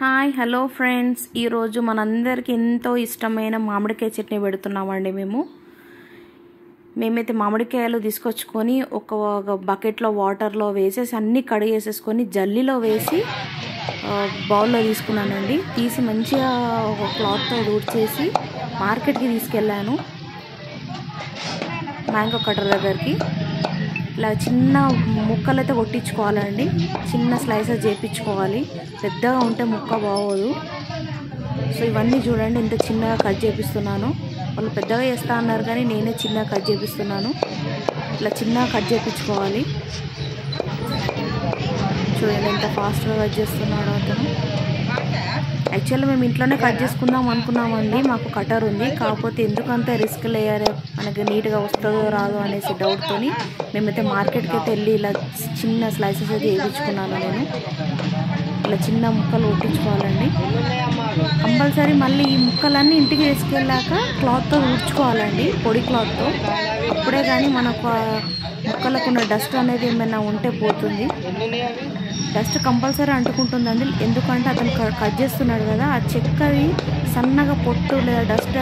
Hi hello friends, ఈరోజు మనందరికీ ఎంతో ఇష్టమైన మామిడికాయ చట్నీ పెడుతున్నామండి. మేమైతే మామిడికాయలు తీసుకొచ్చుకొని ఒక బకెట్లో వాటర్లో వేసేసి అన్నీ కడిగేసేసుకొని జల్లీలో వేసి బౌల్లో తీసుకున్నానండి. తీసి మంచిగా ఒక క్లాత్తో ఊడ్చేసి మార్కెట్కి తీసుకెళ్ళాను, మ్యాంగో కటర్ దగ్గరికి. ఇలా చిన్న ముక్కలైతే కొట్టించుకోవాలండి, చిన్న స్లైసెస్ చేయించుకోవాలి. పెద్దగా ఉంటే ముక్క బాగోదు. సో ఇవన్నీ చూడండి ఎంత చిన్నగా కట్ చేపిస్తున్నాను. వాళ్ళు పెద్దగా చేస్తా అన్నారు కానీ నేనే చిన్నగా కట్ చేపిస్తున్నాను. ఇలా చిన్నగా కట్ చేయించుకోవాలి. చూడండి ఎంత ఫాస్ట్గా కట్ చేస్తున్నాడు అతను. యాక్చువల్లీ మేము ఇంట్లోనే కట్ చేసుకుందాం అనుకున్నామండి, మాకు కటర్ ఉంది. కాకపోతే ఎందుకంత రిస్క్ లేయాలి, మనకి నీట్గా వస్తుందో రాదో అనేసి డౌట్తో మేమైతే మార్కెట్కి అయితే వెళ్ళి ఇలా చిన్న స్లైసెస్ అయితే వేయించుకున్నాను. నేను ఇలా చిన్న ముక్కలు కొట్టించుకోవాలండి కంపల్సరీ. మళ్ళీ ఈ ముక్కలన్నీ ఇంటికి తీసుకెళ్ళాక క్లాత్తో ఊడ్చుకోవాలండి, పొడి క్లాత్తో. అప్పుడే కానీ మనకు ముక్కలకు ఉన్న డస్ట్ అనేది ఏమైనా ఉంటే పోతుంది. డస్ట్ కంపల్సరీ అంటుకుంటుందండి, ఎందుకంటే అతను కట్ చేస్తున్నాడు కదా, ఆ చెక్కది సన్నగా పొట్టు లేదా డస్ట్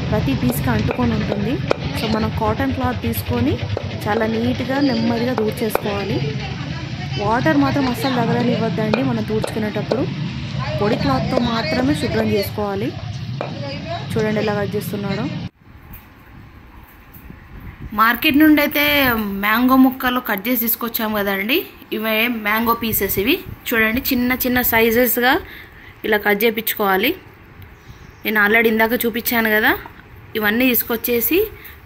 ప్రతి పీస్కి అంటుకొని ఉంటుంది. సో మనం కాటన్ క్లాత్ తీసుకొని చాలా నీట్గా నెమ్మదిగా దూర్చేసుకోవాలి. వాటర్ మాత్రం అస్సలు తగలనివ్వద్దండి మనం దూర్చుకునేటప్పుడు. పొడి క్లాత్తో మాత్రమే శుభ్రం చేసుకోవాలి. చూడండి ఎలా కట్ చేస్తున్నాడో. మార్కెట్ నుండి అయితే మ్యాంగో ముక్కలు కట్ చేసి తీసుకొచ్చాము కదండి, ఇవే మ్యాంగో పీసెస్. ఇవి చూడండి చిన్న చిన్న సైజెస్గా ఇలా కట్ చేయించుకోవాలి. నేను ఆల్రెడీ ఇందాక చూపించాను కదా, ఇవన్నీ తీసుకొచ్చేసి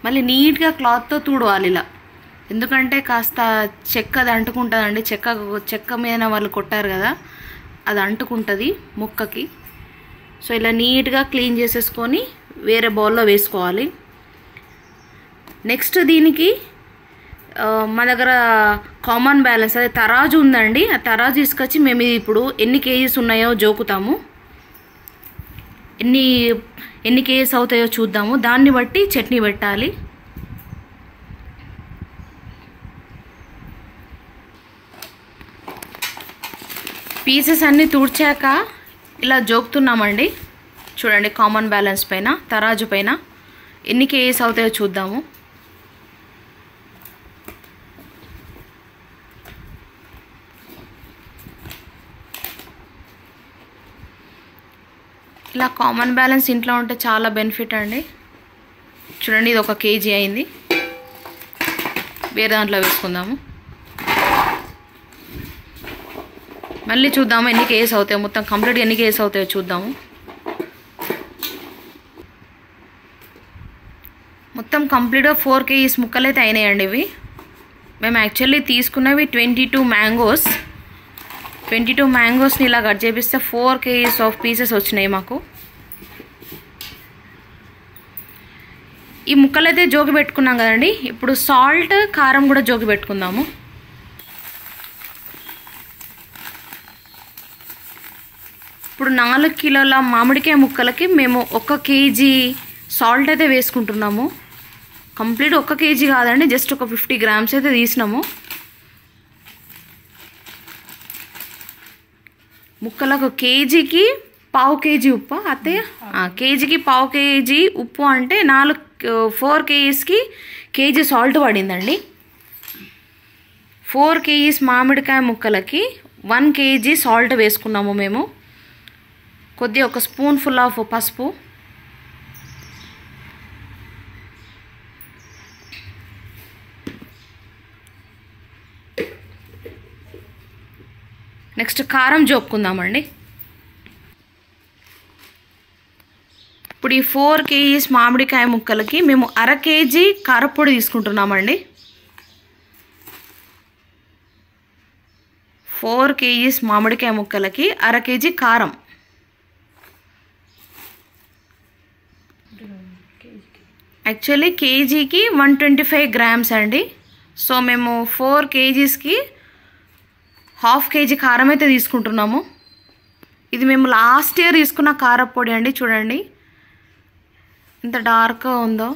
మళ్ళీ నీట్గా క్లాత్తో తుడవాలి ఇలా. ఎందుకంటే కాస్త చెక్క అది అంటుకుంటుందండి, చెక్క మీద వాళ్ళు కొట్టారు కదా, అది అంటుకుంటుంది ముక్కకి. సో ఇలా నీట్గా క్లీన్ చేసేసుకొని వేరే బౌల్లో వేసుకోవాలి. నెక్స్ట్ దీనికి మా దగ్గర కామన్ బ్యాలెన్స్ అదే తరాజు ఉందండి. ఆ తరాజు తీసుకొచ్చి మేము ఇప్పుడు ఎన్ని కేజీస్ ఉన్నాయో జోకుతాము, ఎన్ని కేజీస్ అవుతాయో చూద్దాము. దాన్ని బట్టి చట్నీ పెట్టాలి. పీసెస్ అన్నీ తుడిచాక ఇలా జోకుతున్నామండి. చూడండి కామన్ బ్యాలెన్స్ పైన, తరాజు పైన ఎన్ని కేజీస్ అవుతాయో చూద్దాము. ఇలా కామన్ బ్యాలెన్స్ ఇంట్లో ఉంటే చాలా బెనిఫిట్ అండి. చూడండి ఇది 1 కేజీ అయింది. వేరే దాంట్లో వేసుకుందాము. మళ్ళీ చూద్దాము ఎన్ని కేజీస్ అవుతాయో, మొత్తం కంప్లీట్గా ఎన్ని కేజీస్ అవుతాయో చూద్దాము. మొత్తం కంప్లీట్గా 4 కేజీస్ ముక్కలు అయితే అయినాయండి ఇవి. మేము యాక్చువల్లీ తీసుకున్నవి 22 మ్యాంగోస్. 22 మ్యాంగోస్ని ఇలా కట్ చేపిస్తే 4 కేజీస్ ఆఫ్ పీసెస్ వచ్చినాయి మాకు. ఈ ముక్కలు అయితే జోకి పెట్టుకున్నాం కదండి, ఇప్పుడు సాల్ట్ కారం కూడా జోకి పెట్టుకుందాము. ఇప్పుడు 4 కిలోల మామిడికాయ ముక్కలకి మేము 1 కేజీ సాల్ట్ అయితే వేసుకుంటున్నాము. కంప్లీట్ 1 కేజీ కాదండి, జస్ట్ ఒక 50 గ్రామ్స్ అయితే తీసినాము. ముక్కలకు కేజీకి 1/2 కేజీ ఉప్పు అత్తయ్య, కేజీకి 1/2 కేజీ ఉప్పు అంటే 4 కేజీస్కి కేజీ సాల్ట్ పడిందండి. 4 కేజీస్ మామిడికాయ ముక్కలకి 1 కేజీ సాల్ట్ వేసుకున్నాము మేము. కొద్దిగా 1 స్పూన్ ఫుల్ ఆఫ్ పసుపు, నెక్స్ట్ కారం జోపుకుందామండి. ఇప్పుడు ఈ 4 కేజీస్ మామిడికాయ ముక్కలకి మేము 1/2 కేజీ కారపొడి తీసుకుంటున్నామండి. 4 కేజీస్ మామిడికాయ ముక్కలకి 1/2 కేజీ కారం. యాక్చువల్లీ కేజీకి 125 గ్రామ్స్ అండి. సో మేము 4 కేజీస్కి 1/2 కేజీ కారం అయితే తీసుకుంటున్నాము. ఇది మేము లాస్ట్ ఇయర్ తీసుకున్న కారపొడి అండి. చూడండి ఎంత డార్క్గా ఉందో.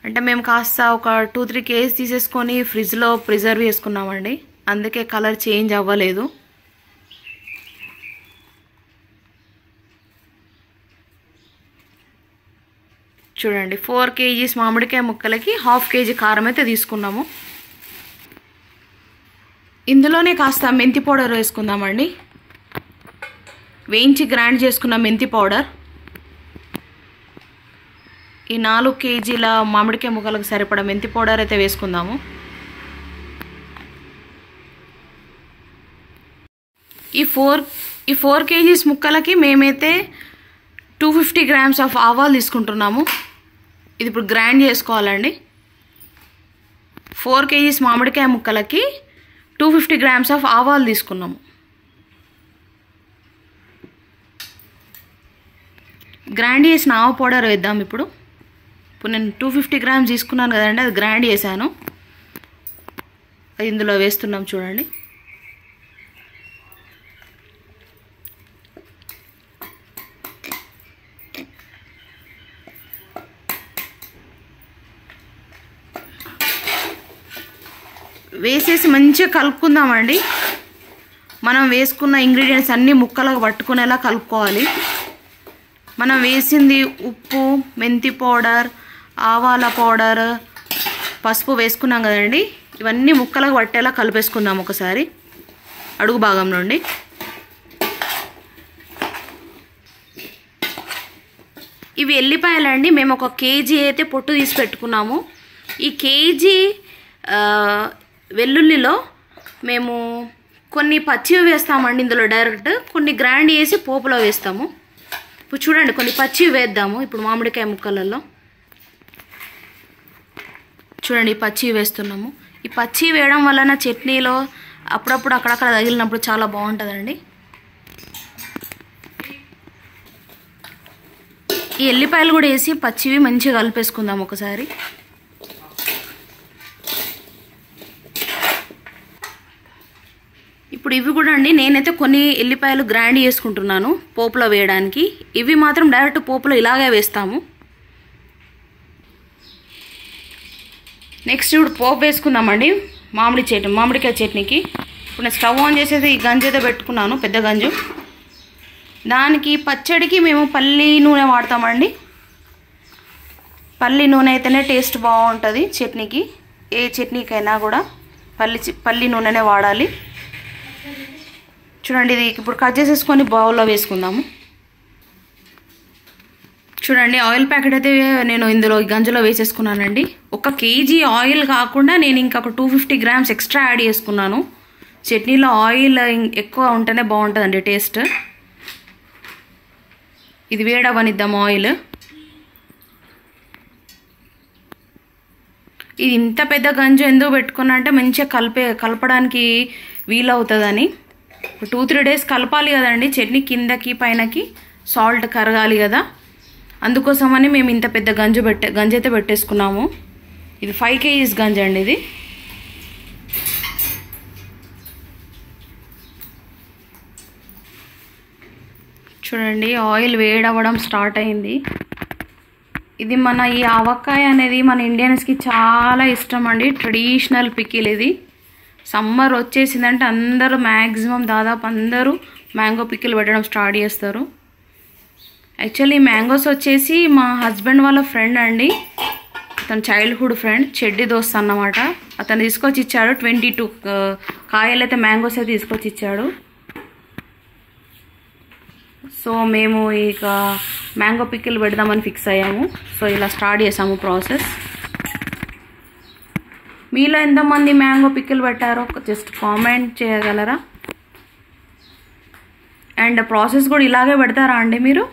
అంటే మేము కాస్త ఒక 2-3 కేజీస్ తీసేసుకొని ఫ్రిడ్జ్లో ప్రిజర్వ్ చేసుకున్నామండి, అందుకే కలర్ చేంజ్ అవ్వలేదు. చూడండి 4 kgs మామిడికాయ ముక్కలకి 1/2 kg కారం అయితే తీసుకున్నాము. ఇందులోనే కాస్త మెంతి పౌడర్ వేసుకుందామండి. వేయించి గ్రైండ్ చేసుకున్న మెంతి పౌడర్. ఈ 4 kgల మామిడికాయ ముక్కలకు సరిపడా మెంతి పౌడర్ అయితే వేసుకుందాము. ఈ 4 kgs ముక్కలకి మేమైతే 250 grams ఆఫ్ ఆవాలు తీసుకుంటున్నాము. ఇది ఇప్పుడు గ్రైండ్ చేసుకోవాలండి. 4 kgs మామిడికాయ ముక్కలకి 250 grams ఆఫ్ ఆవాలు తీసుకున్నాము. గ్రైండ్ చేసిన ఆవ పౌడర్ వేద్దాం. ఇప్పుడు నేను 250 grams తీసుకున్నాను కదండి, అది గ్రైండ్ చేశాను. అది ఇందులో వేస్తున్నాం చూడండి. వేసేసి మంచిగా కలుపుకుందామండి. మనం వేసుకున్న ఇంగ్రీడియంట్స్ అన్నీ ముక్కలకు పట్టుకునేలా కలుపుకోవాలి. మనం వేసింది ఉప్పు, మెంతి పౌడర్, ఆవాల పౌడర్, పసుపు వేసుకున్నాం కదండి. ఇవన్నీ ముక్కలకు పట్టేలా కలిపేసుకుందాం ఒకసారి అడుగు భాగం నుండి. ఇవి ఎల్లిపాయలండి. మేము 1 kg అయితే పొట్టు తీసి పెట్టుకున్నాము. ఈ కేజీ వెల్లుల్లిలో మేము కొన్ని పచ్చివి వేస్తామండి ఇందులో డైరెక్ట్, కొన్ని గ్రైండ్ చేసి పోపులో వేస్తాము. ఇప్పుడు చూడండి కొన్ని పచ్చివి వేద్దాము. ఇప్పుడు మామిడికాయ ముక్కలలో చూడండి ఈ పచ్చివి వేస్తున్నాము. ఈ పచ్చివి వేయడం వలన చట్నీలో అప్పుడప్పుడు అక్కడక్కడ తగిలినప్పుడు చాలా బాగుంటుందండి. ఈ ఎల్లిపాయలు కూడా వేసి పచ్చివి మంచిగా కలిపేసుకుందాం ఒకసారి. ఇప్పుడు ఇవి కూడా అండి నేనైతే కొన్ని ఎల్లిపాయలు గ్రైండ్ చేసుకుంటున్నాను పోపులో వేయడానికి. ఇవి మాత్రం డైరెక్ట్ పోపులో ఇలాగే వేస్తాము. నెక్స్ట్ ఇప్పుడు పోపు వేసుకుందామండి మామిడికాయ చట్నీకి. ఇప్పుడు నేను స్టవ్ ఆన్ చేసేది ఈ గంజి అయితే పెట్టుకున్నాను, పెద్ద గంజు. దానికి పచ్చడికి మేము పల్లి నూనె వాడతామండి. పల్లి నూనె అయితేనే టేస్ట్ బాగుంటుంది చట్నీకి. ఏ చట్నీకైనా కూడా పల్లి నూనెనే వాడాలి. చూడండి ఇది ఇప్పుడు కట్ చేసేసుకొని బౌల్లో వేసుకుందాము. చూడండి ఆయిల్ ప్యాకెట్ అయితే నేను ఇందులో గంజలో వేసేసుకున్నానండి. 1 kg ఆయిల్ కాకుండా నేను ఇంకొక 250 grams ఎక్స్ట్రా యాడ్ చేసుకున్నాను. చట్నీలో ఆయిల్ ఎక్కువ ఉంటేనే బాగుంటుందండి టేస్ట్. ఇది వేడవనిద్దాం ఆయిల్. ఇది ఇంత పెద్ద గంజు ఎందుకు పెట్టుకున్నా అంటే మంచిగా కలపడానికి వీలవుతుందని. 2-3 days కలపాలి కదండి చట్నీ, కిందకి పైనకి సాల్ట్ కరగాలి కదా, అందుకోసమని మేము ఇంత పెద్ద గంజి అయితే పెట్టేసుకున్నాము. ఇది 5 kgs గంజి అండి ఇది. చూడండి ఆయిల్ వేడవ్వడం స్టార్ట్ అయింది. ఇది మన ఈ ఆవకాయ అనేది మన ఇండియన్స్కి చాలా ఇష్టం అండి. ట్రెడిషనల్ పికిల్ ఇది. సమ్మర్ వచ్చేసిందంటే అందరూ మ్యాక్సిమం దాదాపు అందరూ మ్యాంగో పికిల్ పెట్టడం స్టార్ట్ చేస్తారు. యాక్చువల్లీ మ్యాంగోస్ వచ్చేసి మా హస్బెండ్ వాళ్ళ ఫ్రెండ్ అండి, అతను చైల్డ్హుడ్ ఫ్రెండ్, చెడ్డి దోస్త్ అన్నమాట. అతను తీసుకొచ్చి ఇచ్చాడు 22 కాయలు అయితే మ్యాంగోస్ అయితే తీసుకొచ్చి ఇచ్చాడు. సో మేము ఇక మ్యాంగో పికిల్ పెడదామని ఫిక్స్ అయ్యాము. సో ఇలా స్టార్ట్ చేసాము ప్రాసెస్. మీలో ఎంతమంది మ్యాంగో పికిల్ పెట్టారో జస్ట్ కామెంట్ చేయగలరా? అండ్ ప్రాసెస్ కూడా ఇలాగే పెడతారా అండి మీరు?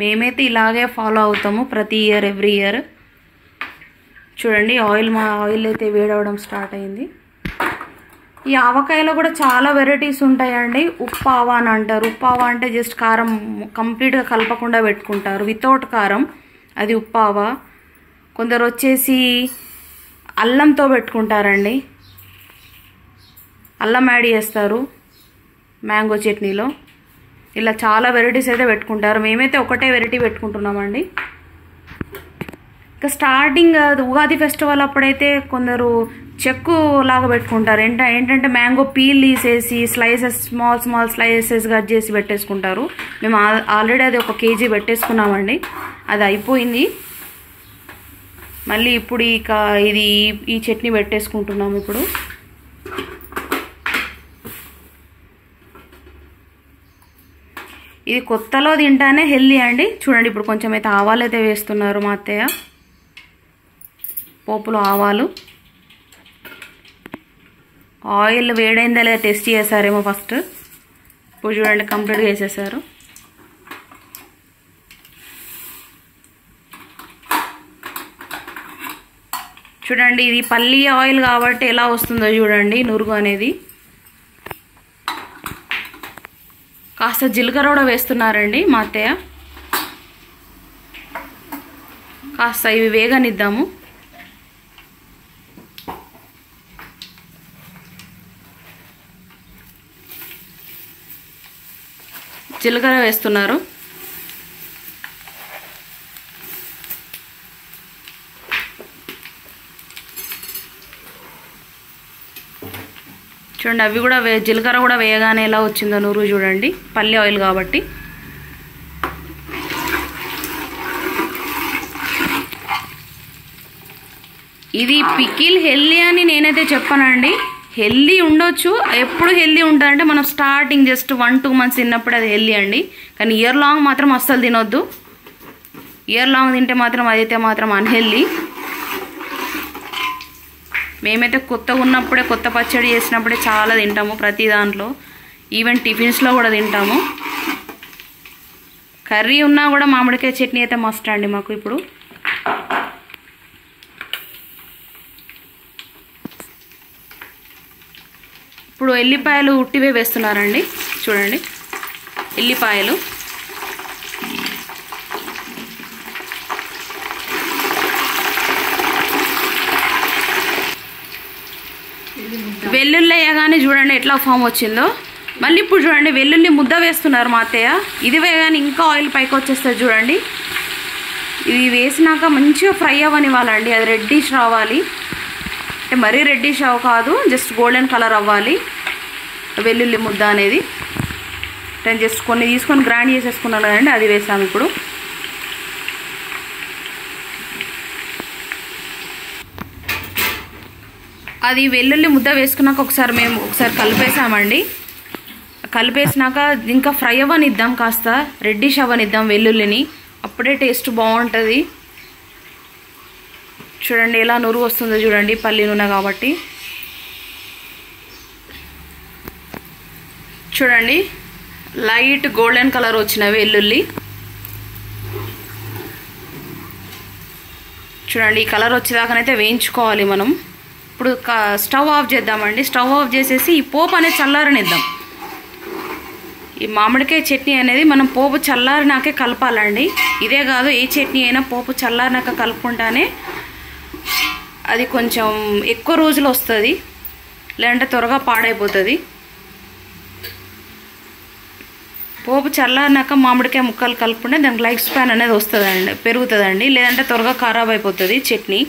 మేమైతే ఇలాగే ఫాలో అవుతాము ప్రతి ఇయర్, ఎవ్రీ ఇయర్. చూడండి మా ఆయిల్ అయితే వేడవడం స్టార్ట్ అయింది. ఈ ఆవకాయలో కూడా చాలా వెరైటీస్ ఉంటాయండి. ఉప్పావ అని అంటారు. ఉప్పావ అంటే జస్ట్ కారం కంప్లీట్గా కలపకుండా పెట్టుకుంటారు, వితౌట్ కారం, అది ఉప్పావ. కొందరు వచ్చేసి అల్లంతో పెట్టుకుంటారండి, అల్లం యాడ్ చేస్తారు మ్యాంగో చట్నీలో. ఇలా చాలా వెరైటీస్ అయితే పెట్టుకుంటారు. మేమైతే ఒకటే వెరైటీ పెట్టుకుంటున్నామండి. ఇంకా స్టార్టింగ్ ఉగాది ఫెస్టివల్ అప్పుడైతే కొందరు చెక్కు లాగా పెట్టుకుంటారు. ఏంటంటే మ్యాంగో పీల్ తీసేసి స్మాల్ స్లైసెస్ కట్ చేసి పెట్టేసుకుంటారు. మేము ఆల్రెడీ అది 1 kg పెట్టేసుకున్నామండి, అది అయిపోయింది. మళ్ళీ ఇప్పుడు ఈ చట్నీ పెట్టేసుకుంటున్నాము. ఇప్పుడు ఇది కొత్తలో తింటానే హెల్దీ అండి. చూడండి ఇప్పుడు కొంచెం అయితే ఆవాలు అయితే వేస్తున్నారు మా అత్తయ్య. పోపులో ఆవాలు, ఆయిల్ వేడైందా లేదా టెస్ట్ చేశారేమో ఫస్ట్. ఇప్పుడు చూడండి కంప్లీట్గా వేసేసారు. చూడండి ఇది పల్లి ఆయిల్ కాబట్టి ఎలా వస్తుందో చూడండి నురుగు అనేది. కాస్త జీలకర్ర కూడా వేస్తున్నారండి మా అత్తయ్య. కాస్త ఇవి వేగనిద్దాము. జీలకర్ర వేస్తున్నారు. చూడండి అవి కూడా జీలకర్ర కూడా వేయగానే ఎలా వచ్చిందో నూరు చూడండి, పల్లి ఆయిల్ కాబట్టి. ఇది పికిల్ హెల్దీ అని నేనైతే చెప్పానండి. హెల్దీ ఉండొచ్చు, ఎప్పుడు హెల్దీ ఉంటుందంటే మనం స్టార్టింగ్ జస్ట్ 1-2 months తిన్నప్పుడు అది హెల్దీ అండి. కానీ ఇయర్ లాంగ్ మాత్రం అస్సలు తినొద్దు. ఇయర్ లాంగ్ తింటే మాత్రం అదైతే మాత్రం అన్హెల్దీ. మేమైతే కొత్తగా ఉన్నప్పుడే కొత్త పచ్చడి చేసినప్పుడే చాలా తింటాము, ప్రతి దాంట్లో. ఈవెన్ టిఫిన్స్లో కూడా తింటాము. కర్రీ ఉన్నా కూడా మామిడికాయ చట్నీ అయితే మస్ట్ అండి మాకు. ఇప్పుడు ఎల్లిపాయలు ఉట్టివే వేస్తున్నారండి. చూడండి ఎల్లిపాయలు, వెల్లుల్లి వేయగానే చూడండి ఎట్లా ఫామ్ వచ్చిందో. మళ్ళీ ఇప్పుడు చూడండి వెల్లుల్లి ముద్ద వేస్తున్నారు మా అత్తయ్య. ఇది వేయగానే ఇంకా ఆయిల్ పైకి వచ్చేస్తుంది చూడండి. ఇది వేసినాక మంచిగా ఫ్రై అవ్వనివ్వాలండి. అది రెడ్డిష్ రావాలి, అంటే మరీ రెడ్డిష్ కాదు, జస్ట్ గోల్డెన్ కలర్ అవ్వాలి వెల్లుల్లి ముద్ద అనేది. నేను జస్ట్ కొన్ని తీసుకొని గ్రైండ్ చేసేసుకున్నాను కదండి, అది వేసాము ఇప్పుడు. అది వెల్లుల్లి ముద్ద వేసుకున్నాక మేము ఒకసారి కలిపేసామండి. కలిపేసినాక ఇంకా ఫ్రై అవ్వనిద్దాం, కాస్త రెడ్డిష్ అవ్వనిద్దాం వెల్లుల్లిని, అప్పుడే టేస్ట్ బాగుంటుంది. చూడండి ఎలా నురుగు వస్తుందో చూడండి, పల్లి నూనె కాబట్టి. చూడండి లైట్ గోల్డెన్ కలర్ వచ్చిన వెల్లుల్లి. చూడండి ఈ కలర్ వచ్చేదాకనైతే వేయించుకోవాలి మనం. ఇప్పుడు స్టవ్ ఆఫ్ చేద్దామండి. స్టవ్ ఆఫ్ చేసేసి ఈ పోపు అనేది చల్లారనిద్దాం. ఈ మామిడికాయ చట్నీ అనేది మనం పోపు చల్లారినాకే కలపాలండి. ఇదే కాదు ఏ చట్నీ అయినా పోపు చల్లారినాక కలుపుకుంటానే అది కొంచెం ఎక్కువ రోజులు వస్తుంది, లేదంటే త్వరగా పాడైపోతుంది. పోపు చల్లారినాక మామిడికాయ ముక్కలు కలుపుకుంటే దానికి లైఫ్ స్పాన్ అనేది వస్తుందండి, పెరుగుతుందండి. లేదంటే త్వరగా ఖరాబ్ అయిపోతుంది చట్నీ.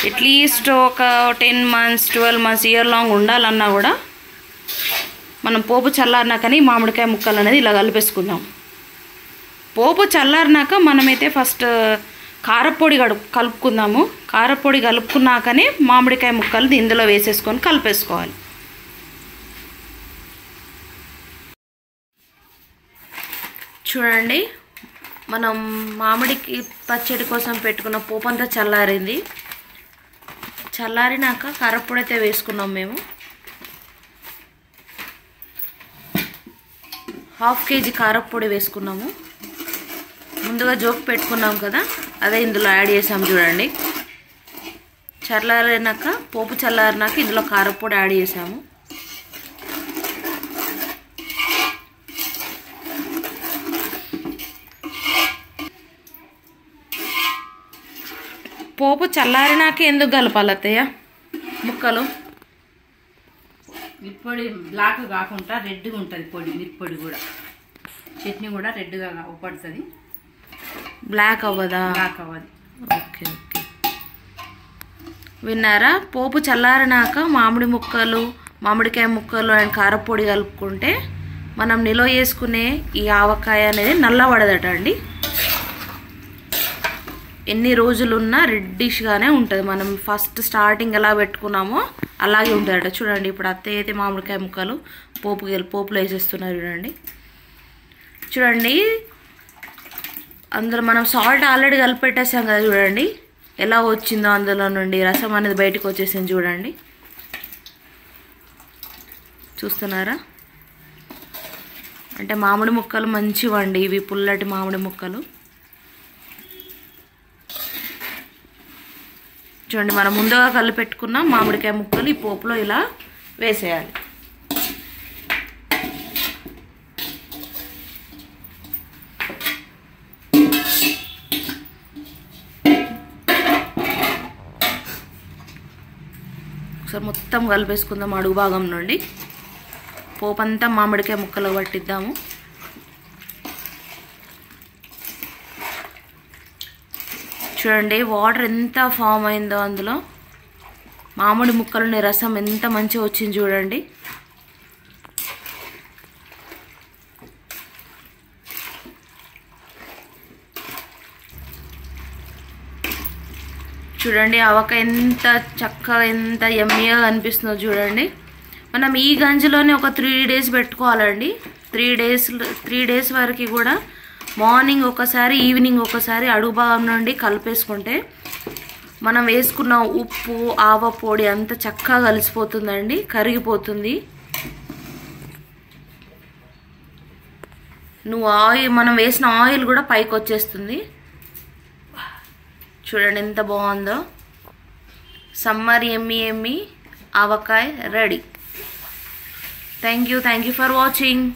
అట్లీస్ట్ ఒక 10 months 12 months ఇయర్ లాంగ్ ఉండాలన్నా కూడా మనం పోపు చల్లారినాకని మామిడికాయ ముక్కలు అనేది ఇలా కలిపేసుకుందాం. పోపు చల్లారినాక మనమైతే ఫస్ట్ కారపొడి కలుపుకుందాము. కారపొడి కలుపుకున్నాకనే మామిడికాయ ముక్కలు ఇందులో వేసేసుకొని కలిపేసుకోవాలి. చూడండి మనం మామిడికి పచ్చడి కోసం పెట్టుకున్న పోపు అంతా చల్లారింది. చల్లారినాక కారపొడి అయితే వేసుకున్నాం మేము. 1/2 kg కారపొడి వేసుకున్నాము. ముందుగా జోక్ పెట్టుకున్నాం కదా, అదే ఇందులో యాడ్ చేసాం చూడండి. చల్లారినాక పోపు చల్లారినాక ఇందులో కారపొడి యాడ్ చేసాము. పోపు చల్లారినాక ఎందుకు కలపాలి అత్తయ్య ముక్కలు? మిరప్పొడి బ్లాక్ కాకుండా రెడ్గా ఉంటుంది పొడి. మిరప్పొడి కూడా చట్నీ కూడా రెడ్గా పడుతుంది, బ్లాక్ అవ్వదా? బ్లాక్ అవ్వదు. ఓకే ఓకే, విన్నారా? పోపు చల్లారినాక మామిడికాయ ముక్కలు అండ్ కారపొడి కలుపుకుంటే మనం నిల్వ చేసుకునే ఈ ఆవకాయ అనేది నల్లబడదట అండి. ఎన్ని రోజులున్నా రెడ్డిష్గానే ఉంటుంది. మనం ఫస్ట్ స్టార్టింగ్ ఎలా పెట్టుకున్నామో అలాగే ఉంటుందట. చూడండి ఇప్పుడు అత్తయ్య అయితే మామిడికాయ ముక్కలు పోపులో వేసేస్తున్నారు చూడండి. చూడండి అందులో మనం సాల్ట్ ఆల్రెడీ కలిపి పెట్టేసాం కదా, చూడండి ఎలా వచ్చిందో అందులో నుండి రసం అనేది బయటకు వచ్చేసింది చూడండి. చూస్తున్నారా? అంటే మామిడి ముక్కలు మంచివండి ఇవి, పుల్లటి మామిడి ముక్కలు. చూడండి మనం ముందుగా కలిపి పెట్టుకున్న మామిడికాయ ముక్కలు ఈ పోపులో ఇలా వేసేయాలి. ఒకసారి మొత్తం కలిపేసుకుందాం అడుగు భాగం నుండి. పోపు అంతా మామిడికాయ ముక్కలు పట్టిద్దాము. చూడండి వాటర్ ఎంత ఫామ్ అయిందో, అందులో మామిడి ముక్కలని రసం ఎంత మంచిగా వచ్చింది చూడండి. చూడండి ఆవకాయ ఎంత చక్కగా ఎంత యమ్మీగా కనిపిస్తుందో చూడండి. మనం ఈ గంజిలోనే ఒక 3 days పెట్టుకోవాలండి. 3 days వరకు కూడా మార్నింగ్ ఒకసారి ఈవినింగ్ ఒకసారి అడుగు భాగం నుండి కలిపేసుకుంటే మనం వేసుకున్న ఉప్పు ఆవ పొడి అంత చక్కగా కలిసిపోతుందండి, కరిగిపోతుంది. మనం వేసిన ఆయిల్ కూడా పైకి వచ్చేస్తుంది. చూడండి ఎంత బాగుందో. Summer yummy avakaya ready. Thank you for watching.